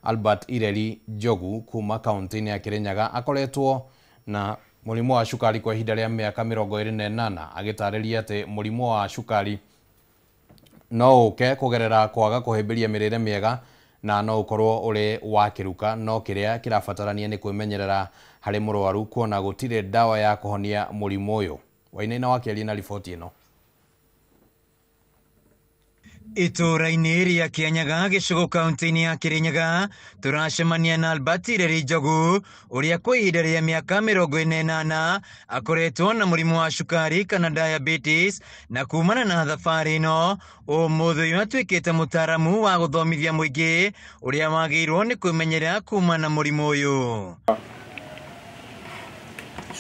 Albert Ireri Njogu kuma kaunti-inĩ ya Kirinyaga akoretwo na mũrimũ wa cukari kwa ihinda rĩa mĩaka 28 agĩtarĩria atĩ mũrimũ wa cukari no ũke kũgerera kwaga kũhĩmbĩria mĩrĩre mĩega na no ũkorwo ũrĩ wa kĩruka, no kĩrĩa kĩrabatarania nĩ kwĩmenyerera harĩ mũrwaru kuona gũtirĩ ndawa ya kũhonia mũrimũ ũyũ. Wainaina wakĩaria na riboti ĩno. Itũra-inĩ rĩa Kianyaga gĩcigo kaunti-inĩ ya Kirinyaga tũracemania na Albert Ireri Njogu ũrĩa kwa ihinda rĩa mĩaka 48 akoretwo na mũrimũ wa cukari kana diabetes, na kumana na thabarĩ ĩno ũmũthĩ ũyũ atuĩkĩte mũtaramu wa gũthomithia mũingĩ ũrĩa wagĩrĩirwo nĩ kwĩmenyerera kuma na mũrimũ ũyũ.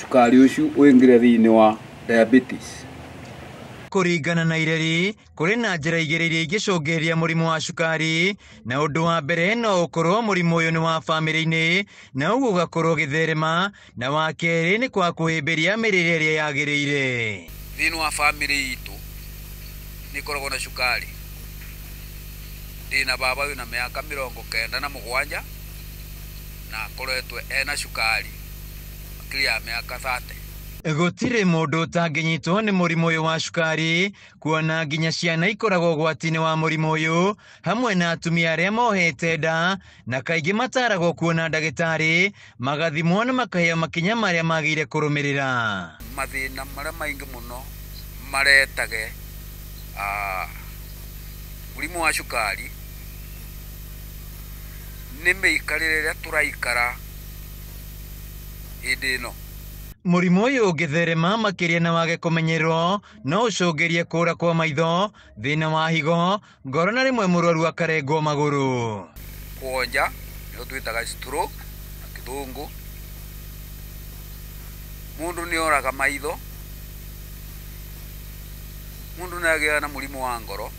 Cukari ũcio ũingĩre thĩinĩ wa diabetes. Kũringana na Ireri, kũrĩ na njĩra igĩrĩ iria ingĩcũngĩrĩria mũrimũ wa cukari, na ũndũ wa mbere no ũkorwo mũrimũ ũyũ nĩ wa bamĩrĩ-inĩ na ũguo ũgakorwo ũgĩtherema, na wa kerĩ nĩ kwa kũhĩmbĩria mĩrĩre ĩrĩa yagĩrĩire. Thĩinĩ wa bamĩrĩ itũ nĩ koragwo na cukari. Ndĩna baba wĩna mĩaka 97 na akoretwo ena cukari makĩria ya mĩaka 30. Gũtirĩ mũndũ ũtangĩnyitwo nĩ mũrimũ ũyũ wa cukari, kuona nginya ciana ikoragwo ũgwati-inĩ wa mũrimũ ũyũ, hamwe na atumia arĩa mohete nda, na kaingĩ mataragwo kuona ndagĩtarĩ, magathimwo na makaheo makinya marĩa magĩrĩire kũrũmĩrĩra. Mathĩna marĩa maingĩ mũno maretage mũrimũ wa cukari nĩ mĩikarĩre ĩrĩa tũraikara hĩndĩ ĩno. Mũrimũ ũyũ ũngĩtherema makĩria na wage kũmenyererwo no ũcũngĩrie kũra kwa maitho, thĩna wa higo, ngoro na rĩmwe mũrwaru akarengwo magũrũ. Kuonja nĩyo twĩtaga stroke na kĩthũngũ. Mũndũ nĩ oraga maitho, mũndũ nĩ agĩa na mũrimũ wa ngoro,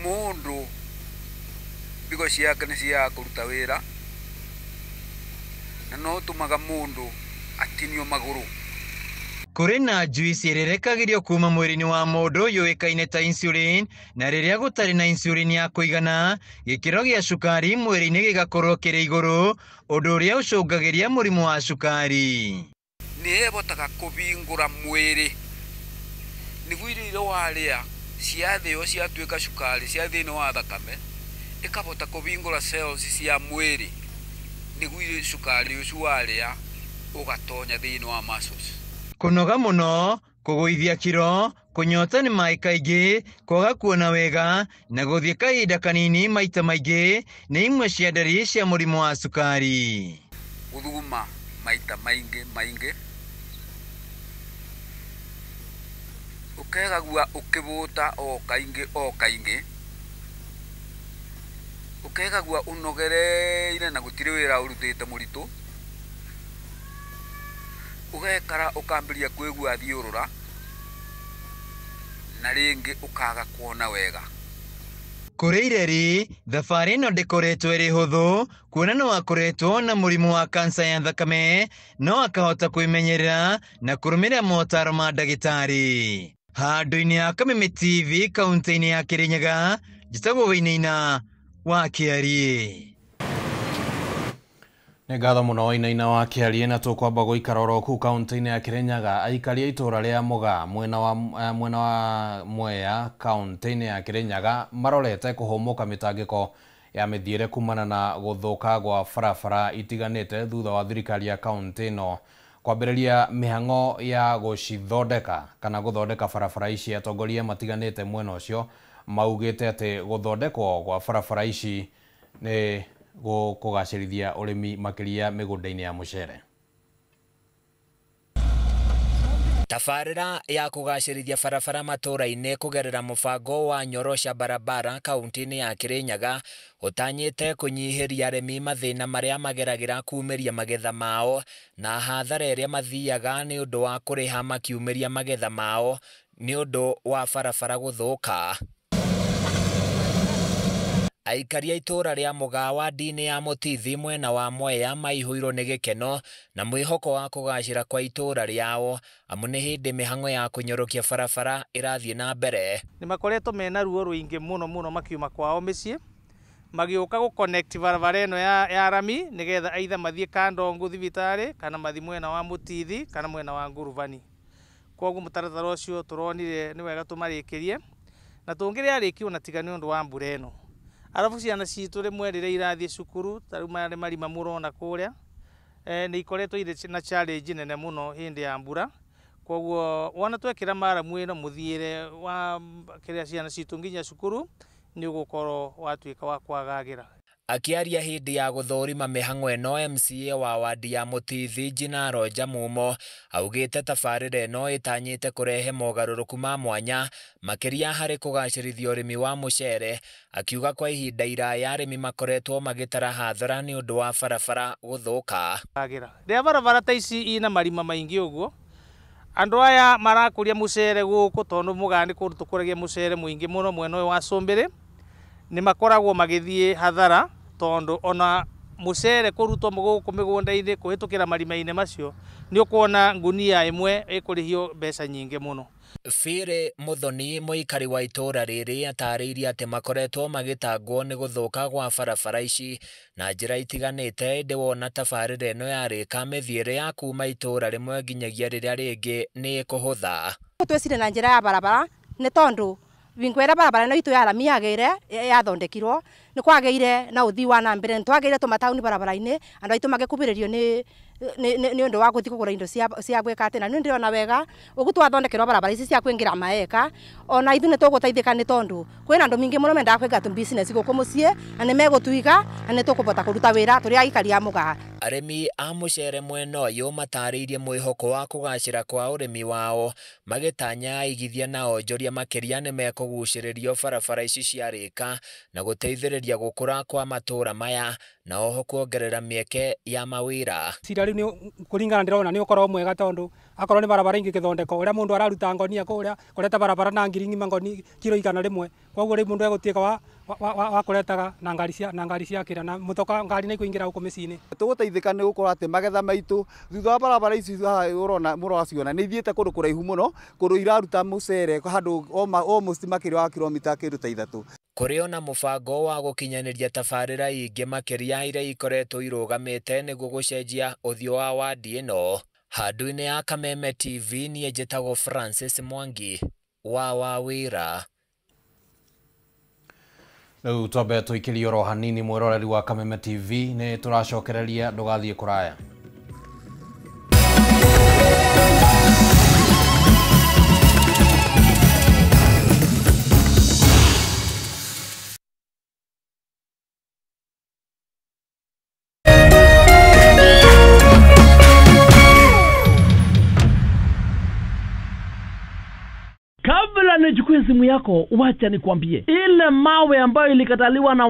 mũndũ higo ciake nĩ ciaga kũruta wĩra, na no tũmaga mũndũ atinio magũrũ. Kũrĩ na njuici ĩrĩrekagĩrio kuma mwĩrĩ-inĩ wa mũndũ yũĩkaine ta insulin, na rĩrĩa gũtarĩ na insulin ya kũigana, gĩkĩro gĩa cukari mwĩrĩ-inĩ gĩgakorwo kĩrĩ igũrũ, ũndũ ũrĩa ũcũngagĩria mũrimũ wa cukari. Nĩ ĩhotaga kũbingũra mwĩrĩ, nĩguo irio iria warĩa ciathĩo ciatuĩka cukari cia thĩinĩ wa thakame, ĩkahota kũbingũra cells cia mwĩrĩ, nĩguo cukari ũcio warĩa ũgatonya thĩinĩ wa muscles. Kũnoga mũno, kũgũithia kiro, kũnyota nĩ maĩ kaingĩ, kwaga kuona wega, na gũthiĩ kahinda kanini maita maingĩ nĩ imwe cia ndariri cia mũrimũ wa cukari. Gũthuguma maita maingĩ, ũkegagua ũkĩbũta o kaingĩ, ũkegagua ũnogereire na gũtirĩ wĩra ũrutĩte mũritũ, ũgekara ũkambĩrĩria kwĩgua thiũrũra, na rĩngĩ ũkaga kuona wega. Kũrĩ Ireri, thabarĩ ĩno ndĩkoretwo ĩrĩ hũthũ, kuona no akoretwo na mũrimũ wa kanca ya thakame, no akahota kwĩmenyerera na kũrũmĩrĩra motaro ma ndagĩtarĩ. Handũ-inĩ ya Kameme TV kaunti-inĩ ya Kirinyaga, njĩtagwo Wainaina wakĩarie. Nĩ ngatho mũno Wainaina wakĩarie, na tũkwamba gũikara oro kũu kaunti-inĩ ya Kirinyaga. Aikari a itũra rĩa Mũgaa mwena wa Mwea kaunti-inĩ ya Kirinyaga marorete kũhũmũka mĩtangĩko ya mĩthiĩre kumana na gũthũka gwa barabara itiganĩte thutha wa thirikari ya kaunti ĩno kwambĩrĩria mĩhang'o ya gũcithondeka kana gũthondeka barabara ici. Atongoria matiganĩte mwena ũcio maugĩte atĩ gũthondekwo gwa barabara ici nĩ kũgacĩrithia ũrĩmi makĩria mĩgũnda-inĩ ya mũcere. Tabarĩra ya kũgacĩrithia barabara matũra-inĩ kũgerera mũbango wa nyorosha barabara kaunti-inĩ ya Kirinyaga ũtanyĩte kũnyihĩria arĩmi mathĩna marĩa mageragĩra kumĩria magetha mao na hathara ĩrĩa mathiaga nĩ ũndũ wa kũrĩha makiumĩria magetha mao nĩ ũndũ wa barabara gũthũka. Aikari a itũra rĩa Mũgaa wadi-inĩ ya Mũtithi mwena wa Mwea maihũirwo nĩ gĩkeno na mwĩhoko wa kũgacĩra kwa itũra rĩao amu nĩ hĩndĩ mĩhang'o ya kũnyorokia barabara ĩrathiĩ na mbere. Nĩ makoretwo mena ruo rũingĩ mũno makiuma kwao mĩciĩ magioka go connect barabara eno ya rami nigetha aitha mathie Kandongo thibitari kana mathi mwena wa Mutithi kana mwena wa Nguruvani. Koguo mutaratara ucio turonire ni wega tumarikirie na tungire arikio na tigani undu wa mbura eno. Arafu ciana citu rimwe rire irathie cukuru taru marima murona kuria ni ikoretwo ire na challenge nene muno hindi ya mbura. Koguo wona twekira maramu eno muthiire wa kiria ciana citu nginya cukuru ni ugukorwo watuika wa kwagagira. Akiaria hindi ya guthorima mihango eno, MCA wa wadi ya Mutithi Njinaro Jamumo augite tabarira eno itanyite kurehe mogaruruku ma mwanya makiria hari kugacirithia urimi wa mucere, akiuga kwa ihinda iraya arimi makoretwo magitara hathara ni undu wa barabara guthuka. Ria barabara ta ici ina marima maingi uguo andu aya marakuria mucere guku tondu mugani kundu tukuragia mucere muingi muno mwena wa Sombere ni makoragwo magithie hathara tondu ona mucere kurutwo muguku migunda-ini kuhitukira marima-ini macio ni ukuona ngunia imwe ikurihio mbeca nyingi muno. Fire Muthoni muikari wa itura riri atariirie ati makoretwo magitangwo ni guthuka gwa barabara ici na njira itiganite ndi wona tabarira eno yarika mithiire ya kuma itura rimwe nginyagia riria ringi ni kuhutha. Twecire na njira ya barabara ni tondu vinkwera barabara no itu ya rami yagire yathondekirwo ni kwageire na uthii wa na mbere ntwageire tumatauni barabara-ini andu aitu magikubiririo ni undu wa guthi kugura indo cia gwika atina ni ndirona wega ugu twathondekerwo barabara ici cia kwingira maeka ona ithu ni tuguteithika ni tondu kwina andu mingi muno mendaga kwinga tu business guku mucie na ni megutuiga na ni tukubota kuruta wira turi aikari a mugaa. Arimi a mucere mwena uyu matariirie mwihoko wa kugacira kwa urimi wao magitanya igithia na onjoria makiria ni mekuguciririo barabara ici ciarika na guteithiriria gukura kwa matura maya na oho kuongerera mieke ya mawira. Riu ni kuringana ndirona ni ukorwo mwega tondu akorwo ni barabara ingi githondeko uria mundu araruta ngonia kuria kureta barabara na ngiringi mangoni kilo 100 koguo ri mundu egutieka wa kuretaga na ngari cia kira na mutoka ngari ni kuingira guku micini tuguteithika ni gukorwo ati magetha maitu thutha wa barabara ici urona muraciona ni thiete kundu kuraihu muno kundu iraruta mucere handu almost makiria wa kilomita kindu ta 3. Kuri ona mubango wa gukinyaniria tabarira ingi makiria iria ikoretwo irugamite niguo gucenjia uthio wa wadi ino. Handu-ini ya Kameme TV ni njitagwo Francis Mwangi wa Wawira. Riu twambe tuikirie oro hanini mwiroreri wa Kameme TV ni turacokereria ndugathie kuraya. Kabla nichukue simu yako, wacha nikwambie ile mawe ambayo ilikataliwa na